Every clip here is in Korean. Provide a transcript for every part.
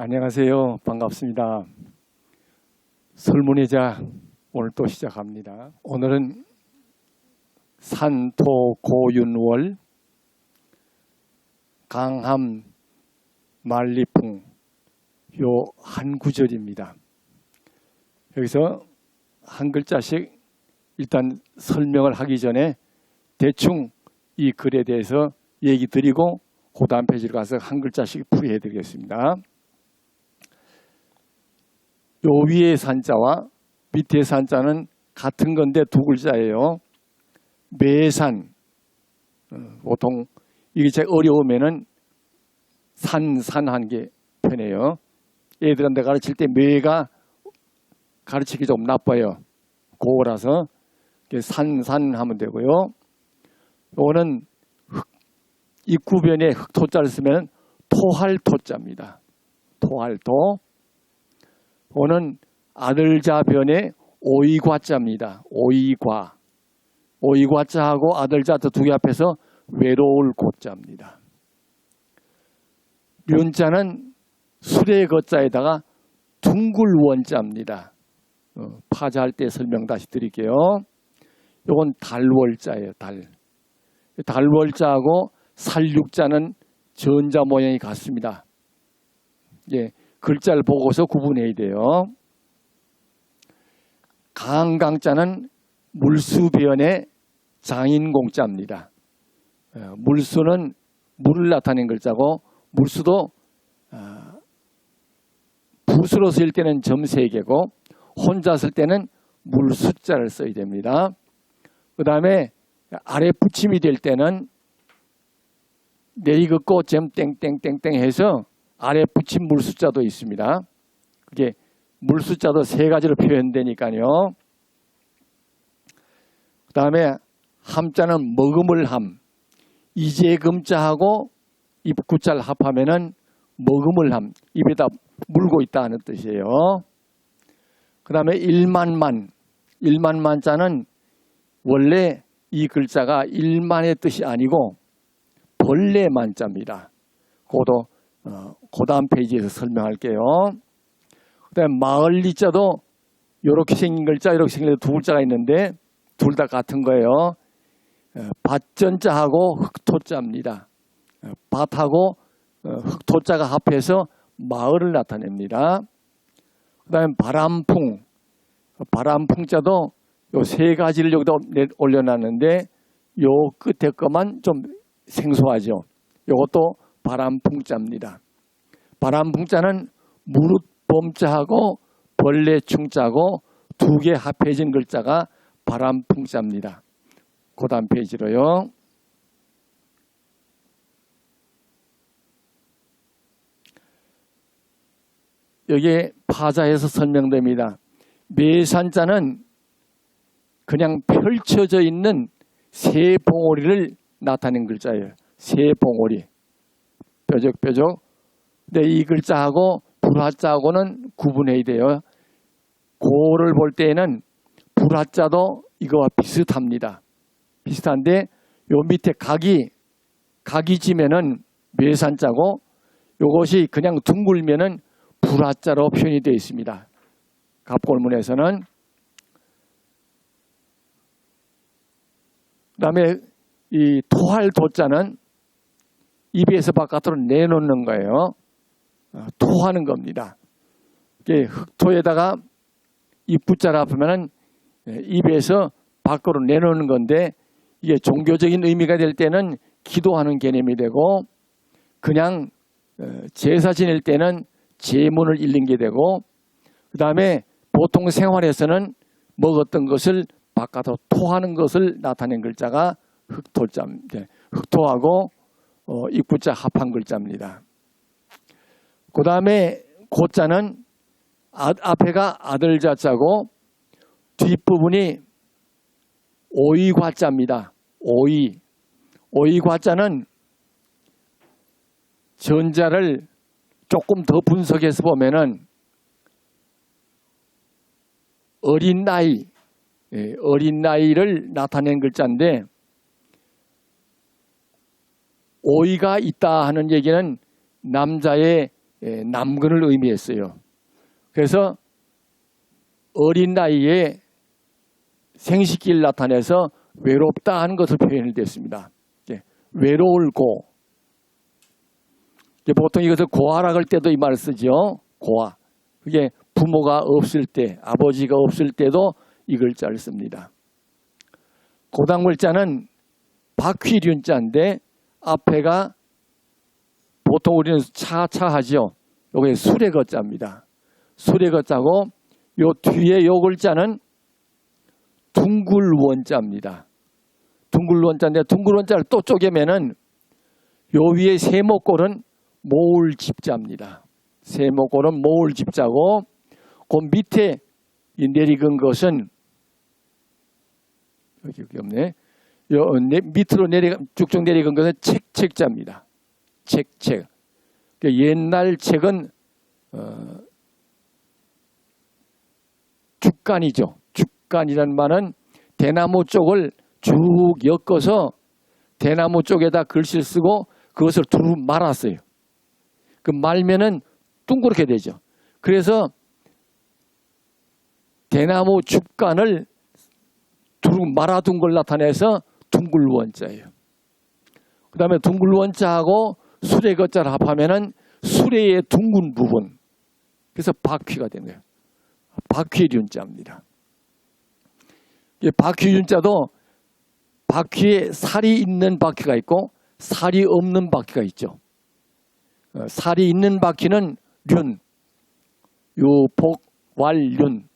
안녕하세요. 반갑습니다. 설문의자 오늘 또 시작합니다. 오늘은 산토고윤월 강함 만리풍 요 한 구절입니다. 여기서 한 글자씩 일단 설명을 하기 전에 대충 이 글에 대해서 얘기 드리고 그 다음 페이지로 가서 한 글자씩 풀이해 드리겠습니다. 요 위에 산자와 밑에 산자는 같은 건데 두 글자예요. 매산. 보통 이게 제일 어려우면은 산한 게 편해요. 애들한테 가르칠 때 매가 가르치기 좀 나빠요. 고라서 산 하면 되고요. 요거는 입구변에 흑토자를 쓰면 토할토자입니다. 토할토. 오는 아들자변에 오이과자입니다. 오이과. 오이과자하고 아들자 두 개 앞에서 외로울 고자입니다. 륜자는 수레 거자에다가 둥글원자입니다. 파자할 때 설명 다시 드릴게요. 이건 달월자예요. 달월자하고 살육자는 전자 모양이 같습니다. 예. 글자를 보고서 구분해야 돼요. 강강자는 물수변의 장인공자입니다. 물수는 물을 나타낸 글자고 물수도 붓으로 쓸 때는 점 3개고 혼자 쓸 때는 물수자를 써야 됩니다. 그 다음에 아래 붙임이 될 때는 내리긋고 점 땡땡땡땡 해서 아래 붙임 물수자도 있습니다. 그게 물수자도 3가지로 표현되니까요. 그 다음에 함자는 먹음을 함. 이재금자하고 입구자를 합하면은 먹음을 함. 입에다 물고 있다는 뜻이에요. 그 다음에 일만만자는 원래 이 글자가 일만의 뜻이 아니고 벌레만자입니다. 그것도 그 다음 페이지에서 설명할게요. 그 다음에 마을리자도 이렇게 생긴 글자, 이렇게 생긴 두 글자가 있는데 둘 다 같은 거예요. 밭전자하고 흑토자입니다. 밭하고 흑토자가 합해서 마을을 나타냅니다. 그 다음에 바람풍자도 요 3가지를 여기다 올려놨는데 요 끝에 것만 좀 생소하죠. 요것도 바람풍자입니다. 바람풍자는 무릇범자하고 벌레충자고 2개 합해진 글자가 바람풍자입니다. 그 다음 페이지로요. 여기에 파자에서 설명됩니다. 매산자는 그냥 펼쳐져 있는 새 봉오리를 나타낸 글자예요. 새 봉오리. 뾰족뾰족. 근데 이 글자하고 불화자하고는 구분해야 돼요. 고를 볼 때에는 불화자도 이거와 비슷합니다. 비슷한데 요 밑에 각이 지면은 매산자고 요것이 그냥 둥글면은 불화자로 표현이 되어 있습니다. 갑골문에서는. 그 다음에 이 토할토자는 입에서 바깥으로 내놓는 거예요. 토하는 겁니다. 이게 흑토에다가 입구자를 합하면 입에서 밖으로 내놓는 건데 이게 종교적인 의미가 될 때는 기도하는 개념이 되고 그냥 제사 지낼 때는 제문을 읽는 게 되고 그 다음에 보통 생활에서는 먹었던 것을 바깥으로 토하는 것을 나타낸 글자가 흑토자입니다. 흑토하고 입구자 합한 글자입니다. 그 다음에 고자는 앞에가 아들자자고 뒷부분이 오이과자입니다. 오이과자는 전자를 조금 더 분석해서 보면은 어린 나이를 나타낸 글자인데 오이가 있다 하는 얘기는 남자의 남근을 의미했어요. 그래서 어린 나이에 생식기를 나타내서 외롭다 하는 것을 표현이 됐습니다. 외로울 고. 보통 이것을 고아라 할 때도 이 말을 쓰죠. 고아. 그게 부모가 없을 때, 아버지가 없을 때도 이 글자를 씁니다. 고당 글자는 박휘륜자인데 앞에가 보통 우리는 차차하죠. 요게 술의 거자입니다. 술의 거자고 요 뒤에 요 글자는 둥글원자입니다. 둥글원자인데 둥글원자를 또 쪼개면은 요 위에 세모꼴은 모을집자입니다. 세모꼴은 모을집자고 그 밑에 이 내리근 것은 여기 없네. 요 밑으로 쭉쭉 내리근 것은 책자입니다. 책. 옛날 책은 죽간이죠. 죽간이란 말은 대나무 쪽을 쭉 엮어서 대나무 쪽에다 글씨를 쓰고 그것을 두루 말았어요. 그 말면은 둥그렇게 되죠. 그래서 대나무 죽간을 두루 말아둔 걸 나타내서 둥글원자예요. 그 다음에 둥글원자하고 수레 거자를 합하면은 수레의 둥근 부분. 그래서 박휘가 된 거예요. 박휘륜자입니다. 박휘륜자도 바퀴에 살이 있는 바퀴가 있고 살이 없는 바퀴가 있죠. 살이 있는 바퀴는 륜, 유복왈륜,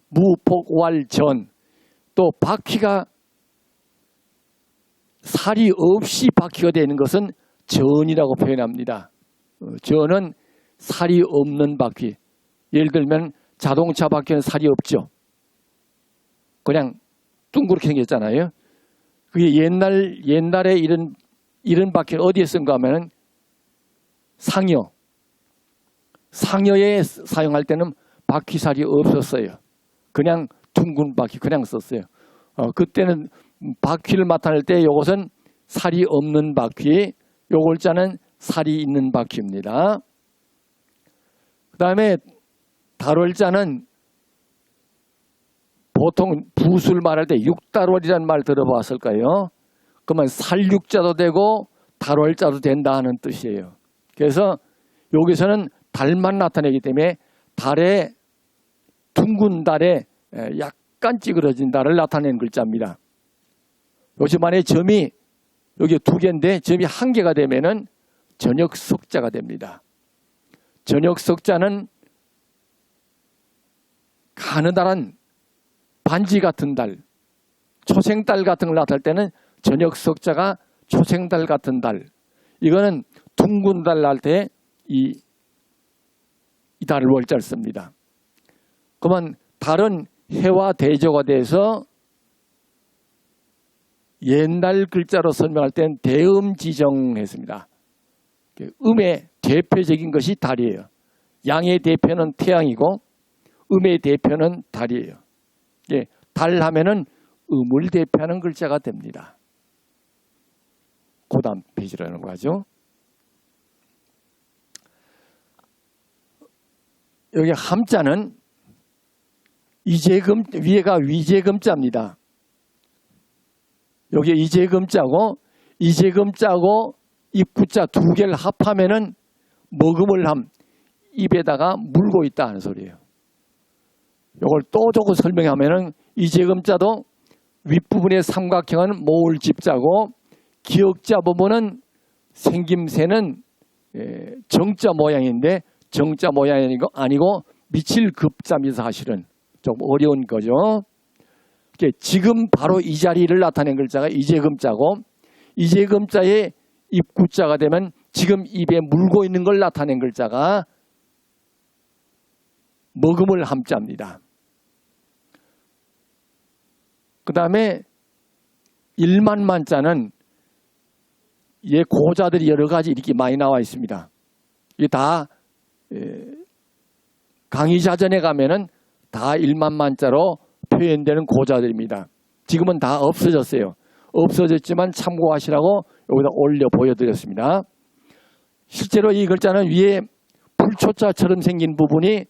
무복왈전. 또 바퀴가 살이 없이 바퀴가 되는 것은 전이라고 표현합니다. 전은 살이 없는 바퀴. 예를 들면 자동차 바퀴는 살이 없죠. 그냥 둥그렇게 생겼잖아요. 그게 옛날에 이런 바퀴를 어디에 쓴가 하면은 상여에 사용할 때는 바퀴살이 없었어요. 그냥 둥근 바퀴 그냥 썼어요. 그때는 바퀴를 나타낼 때 이것은 살이 없는 바퀴, 요 글자는 살이 있는 바퀴입니다. 그 다음에 달월자는 보통 붓을 말할 때 육달월이라는 말 들어봤을까요? 그러면 살육자도 되고 달월자도 된다 하는 뜻이에요. 그래서 여기서는 달만 나타내기 때문에 달에 둥근 달에 약간 찌그러진 달을 나타내는 글자입니다. 요즘만의 점이 여기 2개인데 점이 1개가 되면은 저녁석자가 됩니다. 저녁석자는 가느다란 반지 같은 달, 초생달 같은 걸 나타낼 때는 저녁석자가 초생달 같은 달. 이거는 둥근 달 날 때 이 달을 월자를 씁니다. 그러면 달은 해와 대조가 돼서 옛날 글자로 설명할 때는 대음지정했습니다. 음의 대표적인 것이 달이에요. 양의 대표는 태양이고 음의 대표는 달이에요. 달 하면은 음을 대표하는 글자가 됩니다. 그 다음 페이지라는 거죠. 여기 함자는 이재금, 위에가 위재금자입니다. 여기 이재금자고 이재금자고 입구자 2개를 합하면은 머금을 함, 입에다가 물고 있다 하는 소리예요. 이걸 또 조금 설명하면은 이재금자도 윗부분의 삼각형은 모을집자고 기역자 부분은 생김새는 정자 모양인데 정자 모양이 아니고 미칠 급자입니다. 사실은 좀 어려운 거죠. 지금 바로 이 자리를 나타낸 글자가 이재금자고 이재금자의 입구자가 되면 지금 입에 물고 있는 걸 나타낸 글자가 머금을 함자입니다. 그 다음에 일만만자는 예 고자들이 여러 가지 이렇게 많이 나와 있습니다. 이게 다 강의자전에 가면은 다 일만만자로 표현되는 고자들입니다. 지금은 다 없어졌어요. 없어졌지만 참고하시라고 여기다 올려 보여드렸습니다. 실제로 이 글자는 위에 불 흑토자처럼 생긴 부분이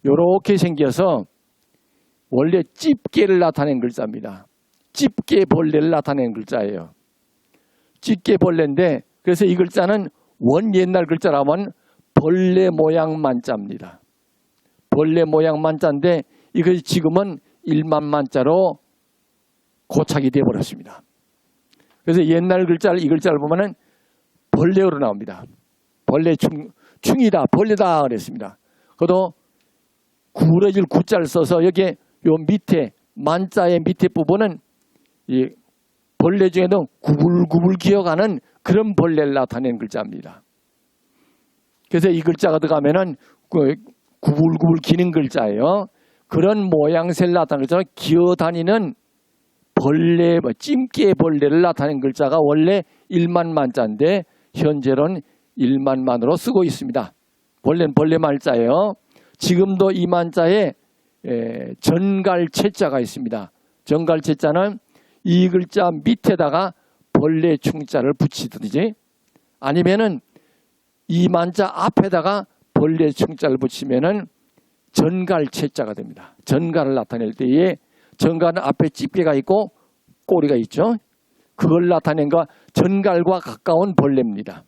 이렇게 생겨서 원래 집게를 나타낸 글자입니다. 집게벌레를 나타낸 글자예요. 집게벌레인데 그래서 이 글자는 원 옛날 글자라면 벌레 모양 만자입니다. 벌레 모양 만자인데 이것이 지금은 일만 만자로 고착이 되어버렸습니다. 그래서 옛날 글자를 이 글자를 보면은 벌레로 나옵니다. 벌레 충이다 벌레다 그랬습니다. 그것도 구부러질 구자를 써서 여기에 요 밑에 만자의 밑에 부분은 이 벌레 중에도 구불구불 기어가는 그런 벌레를 나타낸 글자입니다. 그래서 이 글자가 들어가면은 구불구불 기는 글자예요. 그런 모양새를 나타내는 글자는 기어다니는 벌레, 찜개 벌레를 나타낸 글자가 원래 1만 만자인데 현재로는 1만 만으로 쓰고 있습니다. 원래는 벌레 말자예요. 지금도 이 만자에 전갈채자가 있습니다. 전갈채자는 이 글자 밑에다가 벌레 충자를 붙이든지 아니면은 이 만자 앞에다가 벌레 충자를 붙이면은 전갈채자가 됩니다. 전갈을 나타낼 때에 전갈은 앞에 집게가 있고 꼬리가 있죠. 그걸 나타낸 거 전갈과 가까운 벌레입니다.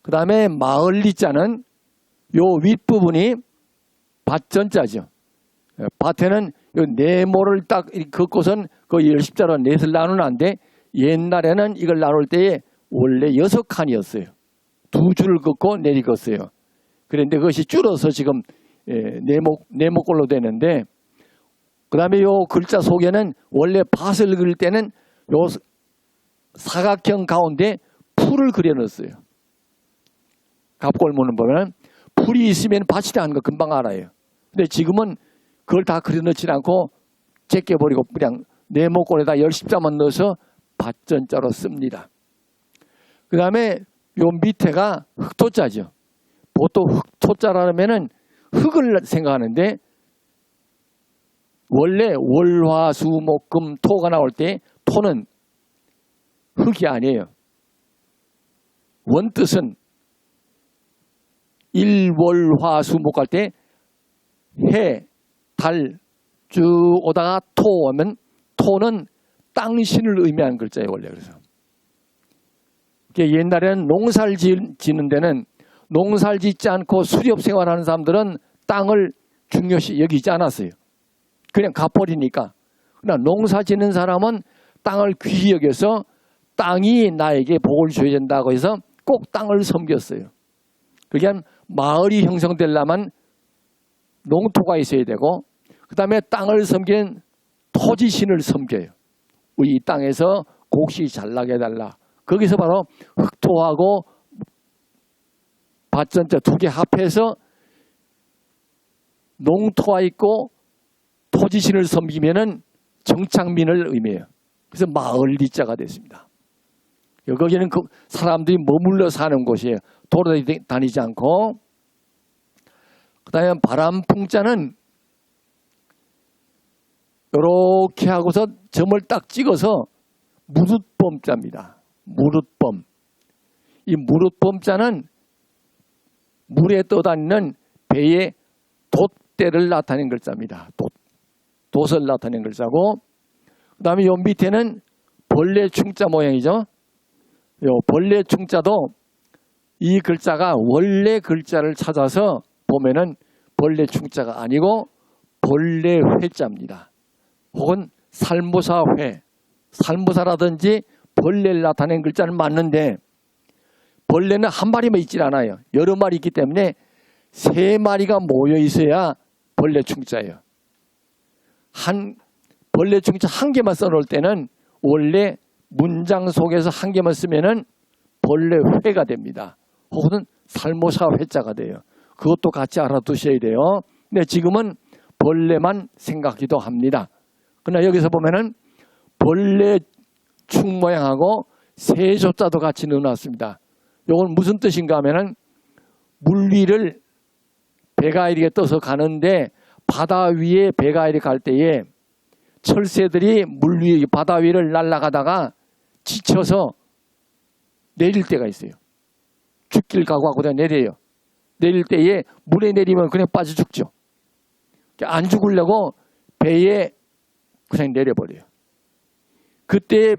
그 다음에 마을리자는 요 윗부분이 밭전자죠. 밭에는 요 네모를 딱 긋고선 그 10자로 넷을 나누는데 옛날에는 이걸 나눌 때에 원래 6칸이었어요. 2줄을 긋고 넷이 긋었어요. 그런데 그것이 줄어서 지금 네모꼴로 되는데 그 다음에 요 글자 속에는 원래 밭을 그릴 때는 요 사각형 가운데 풀을 그려 넣었어요. 갑골문을 보면 풀이 있으면 밭이라는 거 금방 알아요. 근데 지금은 그걸 다 그려 넣지 않고 제껴버리고 그냥 네모꼴에다 10자만 넣어서 밭전자로 씁니다. 그 다음에 요 밑에가 흑토자죠. 보통 흑토자라면은 흙을 생각하는데 원래 월화수목금 토가 나올 때 토는 흙이 아니에요. 원뜻은 일월화수목 할 때 해, 달 쭉 오다가 토 오면 토는 땅신을 의미하는 글자예요. 원래 그래서 옛날에는 농사를 짓는 데는 농사를 짓지 않고 수렵 생활하는 사람들은 땅을 중요시 여기지 않았어요. 그냥 갚버리니까. 그러나 농사 짓는 사람은 땅을 귀히 여겨서 땅이 나에게 복을 줘야 된다고 해서 꼭 땅을 섬겼어요. 그게 마을이 형성되려면 농토가 있어야 되고 그 다음에 땅을 섬기는 토지신을 섬겨요. 우리 이 땅에서 곡식 잘 나게 해달라. 거기서 바로 흑토하고 밭전자 두 개 합해서 농토가 있고 토지신을 섬기면은 정착민을 의미해요. 그래서 마을리자가 됐습니다. 거기는 그 사람들이 머물러 사는 곳이에요. 돌아다니지 않고. 그 다음에 바람풍자는 이렇게 하고서 점을 딱 찍어서 무릇범자입니다. 무릇범. 이 무릇범자는 물에 떠다니는 배의 돛대를 나타낸 글자입니다. 돛을 나타낸 글자고 그 다음에 요 밑에는 벌레 충자 모양이죠. 요 벌레 충자도 이 글자가 원래 글자를 찾아서 보면은 벌레 충자가 아니고 벌레 회자입니다. 혹은 살모사회, 살모사라든지 벌레를 나타낸 글자는 맞는데 벌레는 한 마리만 있질 않아요. 여러 마리 있기 때문에 3마리가 모여 있어야 벌레 충자예요. 벌레 충자 한 개만 써놓을 때는 원래 문장 속에서 한 개만 쓰면은 벌레 회가 됩니다. 혹은 살모사 회자가 돼요. 그것도 같이 알아두셔야 돼요. 근데 지금은 벌레만 생각하기도 합니다. 그러나 여기서 보면은 벌레 충 모양하고 새조자도 같이 넣어놨습니다. 이건 무슨 뜻인가 하면은 물 위를 배가 이렇게 떠서 가는데 바다 위에 배가 이렇게 갈 때에 철새들이 물 위에 바다 위를 날아가다가 지쳐서 내릴 때가 있어요. 죽길 각오하고 내려요. 내릴 때에 물에 내리면 그냥 빠져 죽죠. 안 죽으려고 배에 그냥 내려버려요. 그때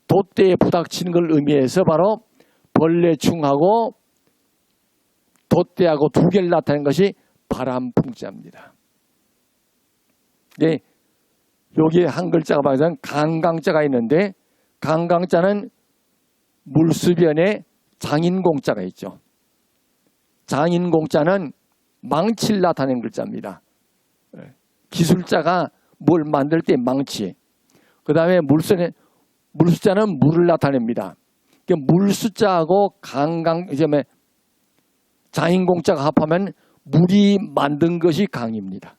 돛대에 부닥치는 걸 의미해서 바로 벌레충하고 돛대하고 두 개를 나타낸 것이 바람풍자입니다. 네, 여기에 한 글자가 방금 강강자가 있는데 강강자는 물수변에 장인공자가 있죠. 장인공자는 망치를 나타낸 글자입니다. 기술자가 뭘 만들 때 망치. 그 다음에 물수자는 물을 나타냅니다. 물수자하고 장인공자가 합하면 물이 만든 것이 강입니다.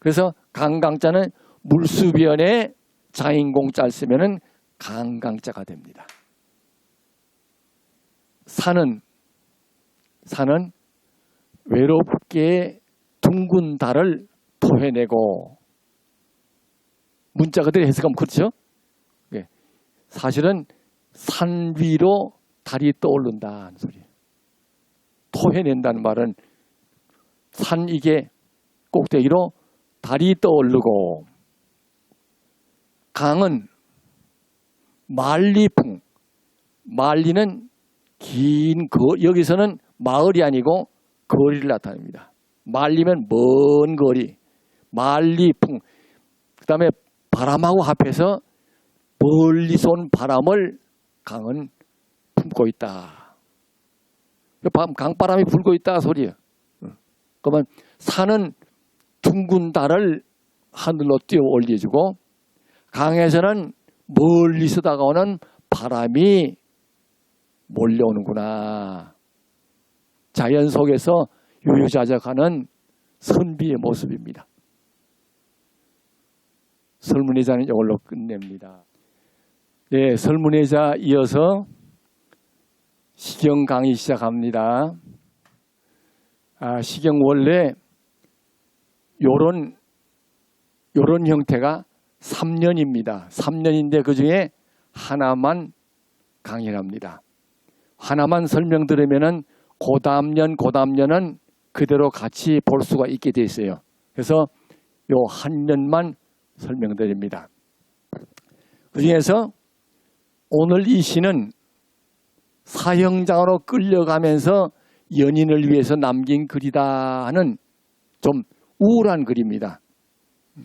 그래서 강강자는 물수변에 장인공자를 쓰면 강강자가 됩니다. 산은 외롭게 둥근 달을 토해내고, 문자 그대로 해석하면 그렇죠? 사실은 산 위로 달이 떠오른다는 소리예요. 토해낸다는 말은 산 이게 꼭대기로 달이 떠오르고, 강은 만리풍, 만리는 긴 여기서는 마을이 아니고 거리를 나타냅니다. 만리면 먼 거리, 만리풍. 그 다음에 바람하고 합해서 멀리서 온 바람을 강은 품고 있다. 강바람이 불고 있다 소리예요. 그러면 산은 둥근 달을 하늘로 띄워 올려주고, 강에서는 멀리서 다가오는 바람이 몰려오는구나. 자연 속에서 유유자적하는 선비의 모습입니다. 설문의자는 이걸로 끝냅니다. 네, 설문의자 이어서 시경 강의 시작합니다. 시경 원래 요런 형태가 3년입니다. 3년인데 그 중에 하나만 강의를 합니다. 하나만 설명 들으면은 그 다음 년은 그대로 같이 볼 수가 있게 돼 있어요. 그래서 요 한 년만 설명드립니다. 그 중에서 오늘 이 시는 사형장으로 끌려가면서 연인을 위해서 남긴 글이다 하는 좀 우울한 글입니다.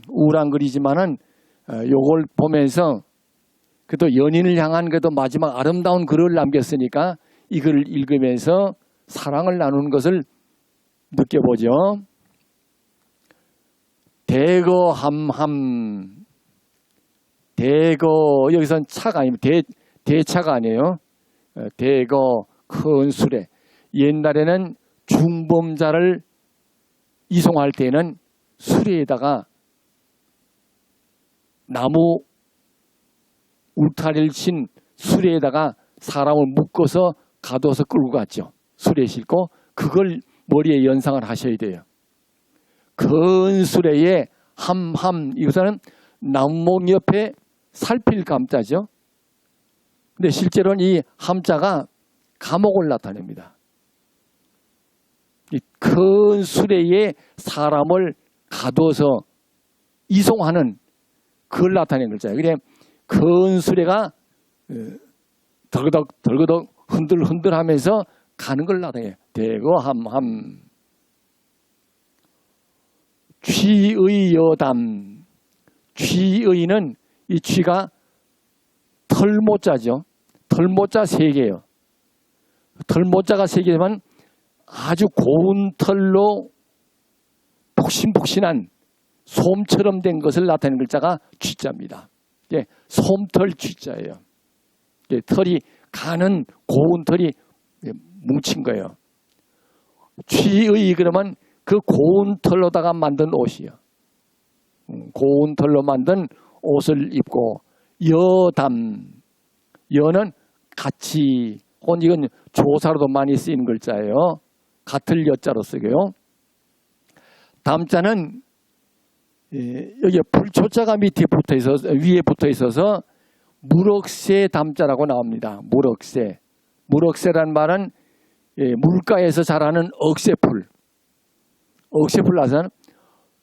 우울한 글이지만은 요걸 보면서 그래도 연인을 향한 그래도 마지막 아름다운 글을 남겼으니까 이 글을 읽으면서 사랑을 나누는 것을 느껴보죠. 대거함함. 대거, 여기서는 차가 아니면 대차가 아니에요. 대거 큰 수레. 옛날에는 중범자를 이송할 때는 수레에다가 나무 울타리를 친 수레에다가 사람을 묶어서 가둬서 끌고 갔죠. 수레에 싣고 그걸 머리에 연상을 하셔야 돼요. 큰 수레에 함함, 이것은 나무목 옆에 살필 감자죠. 근데 실제로는 이 함자가 감옥을 나타냅니다. 이 큰 수레에 사람을 가둬서 이송하는 그걸 나타낸 글자예요. 그래 큰 수레가 덜그덕 흔들 하면서 가는 걸 나타내요. 대거함함. 취의 여담. 취의는 이 취가 털모자죠. 털모자 3개예요. 털모자가 3개지만 아주 고운 털로 폭신폭신한 솜처럼 된 것을 나타내는 글자가 취자입니다. 예, 솜털 취자예요. 예, 털이 가는 고운 털이 뭉친 거예요. 취의 그러면 그 고운 털로다가 만든 옷이요. 고운 털로 만든 옷을 입고 여담. 여는 같이, 혹은 이건 조사로도 많이 쓰이는 글자예요. 같을 여자로 쓰고요. 담자는 여기 불초자가 밑에 붙어 있어서, 위에 붙어 있어서 무럭새 담자라고 나옵니다. 무럭새. 무럭새란 말은 물가에서 자라는 억새풀. 억새풀 나서는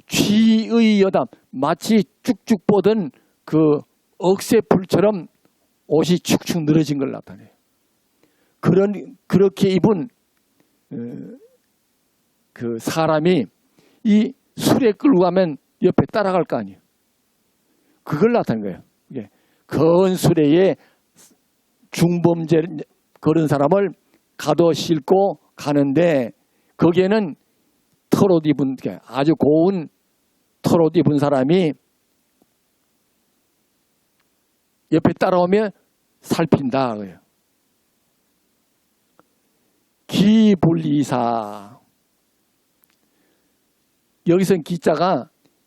쥐의 여담, 마치 쭉쭉 뻗은 그 억새풀처럼 옷이 축축 늘어진 걸 나타내요. 그렇게 입은 그 사람이 이 술에 끌고 가면 옆에 따라갈 거 아니에요. 그걸 나타낸 거예요. 거은 수레에 중범죄 그런 사람을 가둬 싣고 가는데 거기에는 털옷 입은 아주 고운 털옷 입은 사람이 옆에 따라오면 살핀다. 기불이사. 여기서는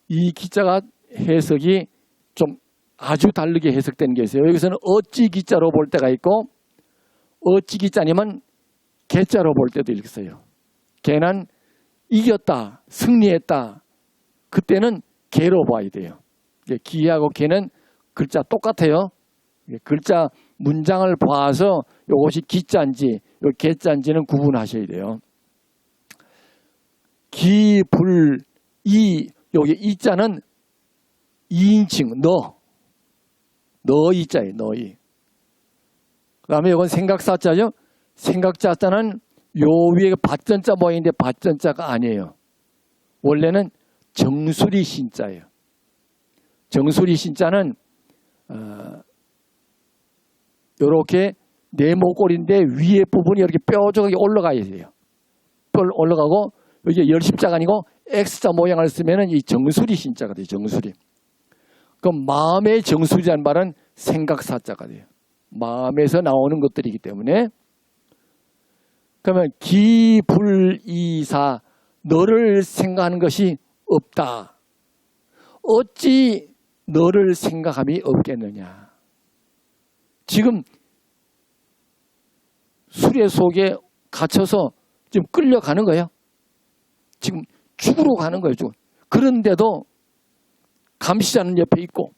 이 기자가 해석이 좀 아주 다르게 해석되는 게 있어요. 여기서는 어찌 기자로 볼 때가 있고 어찌 기자님은 개자로 볼 때도 있어요. 개는 이겼다, 승리했다. 그때는 개로 봐야 돼요. 기하고 개는 글자 똑같아요. 글자 문장을 봐서 이것이 기자인지 개자인지는 구분하셔야 돼요. 기, 불, 이, 여기 이자는 2인칭, 너 이자예요, 너희. 그 다음에 이건 생각사자죠. 생각자자는 요 위에 밭전자 모양인데 밭전자가 아니에요. 원래는 정수리 신자예요. 정수리 신자는 이렇게 네모꼴인데 위에 부분이 이렇게 뾰족하게 올라가야 돼요. 올라가고 이게 열십자가 아니고 X자 모양을 쓰면은 이 정수리 신자가 돼요. 정수리. 그럼 마음의 정수리라는 말은 생각사자가 돼요. 마음에서 나오는 것들이기 때문에 그러면 기불이사 너를 생각하는 것이 없다. 어찌 너를 생각함이 없겠느냐. 지금 수레 속에 갇혀서 지금 끌려가는 거예요. 지금 죽으러 가는 거예요. 죽으러. 그런데도 감시자는 옆에 있고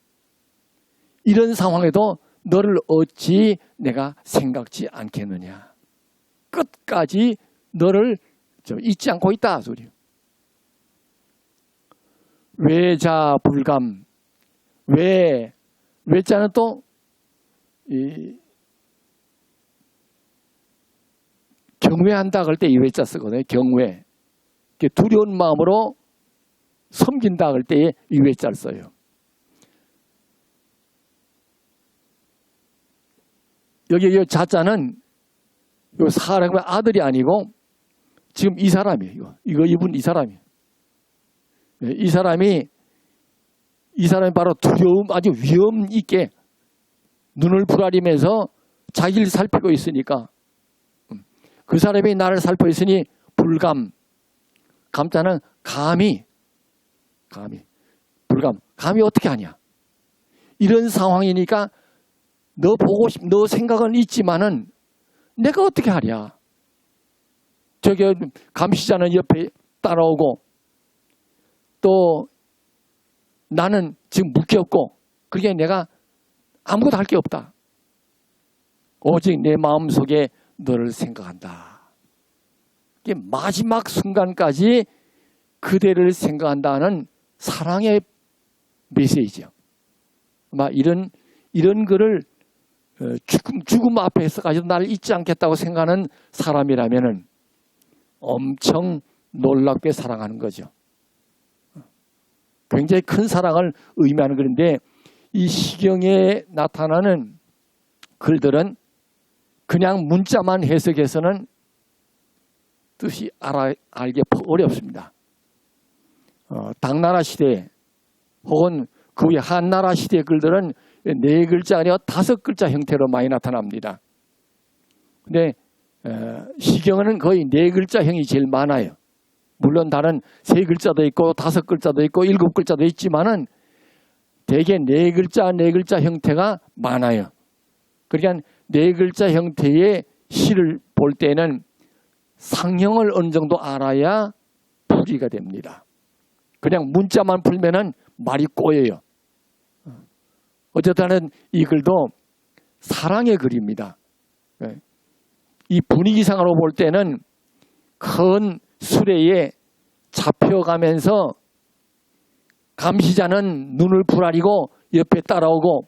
이런 상황에도 너를 어찌 내가 생각지 않겠느냐. 끝까지 너를 잊지 않고 있다 소리요. 외자불감. 외자는 또 경외한다 그럴 때 이 외자 쓰거든요. 경외. 두려운 마음으로 섬긴다 그럴 때 이 외자를 써요. 여기 이 자자는 요 사람의 아들이 아니고 지금 이 사람이에요. 이거 이분 이 사람이에요. 이 사람이 바로 두려움 아주 위험 있게 눈을 부라리면서 자기를 살피고 있으니까 그 사람이 나를 살피고 있으니 불감. 감자는 감히 불감. 감히 어떻게 하냐. 이런 상황이니까 너 보고 너 생각은 있지만은 내가 어떻게 하랴. 저기 감시자는 옆에 따라오고 또 나는 지금 묶였고 그러게 내가 아무것도 할 게 없다. 오직 내 마음속에 너를 생각한다. 이게 마지막 순간까지 그대를 생각한다는 사랑의 메시지죠. 아마 이런 글을 죽음 앞에서까지도 나를 잊지 않겠다고 생각하는 사람이라면은 엄청 놀랍게 사랑하는 거죠. 굉장히 큰 사랑을 의미하는 글인데 이 시경에 나타나는 글들은 그냥 문자만 해석해서는 뜻이 알기 어렵습니다. 당나라 시대 혹은 그 후에 한나라 시대 글들은 4글자 아니라 5글자 형태로 많이 나타납니다. 근데 시경은 거의 4글자형이 제일 많아요. 물론 다른 3글자도 있고 5글자도 있고 7글자도 있지만은 대개 4글자 형태가 많아요. 그러니까 4글자 형태의 시를 볼 때는 상형을 어느 정도 알아야 풀이가 됩니다. 그냥 문자만 풀면은 말이 꼬여요. 어쨌든 이 글도 사랑의 글입니다. 이 분위기상으로 볼 때는 큰 수레에 잡혀가면서 감시자는 눈을 부라리고 옆에 따라오고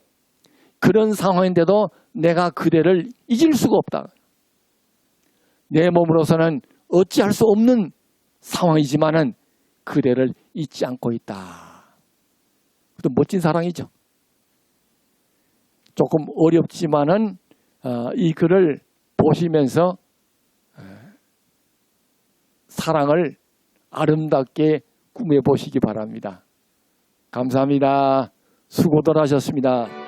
그런 상황인데도 내가 그대를 잊을 수가 없다. 내 몸으로서는 어찌할 수 없는 상황이지만은 그대를 잊지 않고 있다. 또 멋진 사랑이죠. 조금 어렵지만은 이 글을 보시면서 사랑을 아름답게 꾸며보시기 바랍니다. 감사합니다. 수고들 하셨습니다.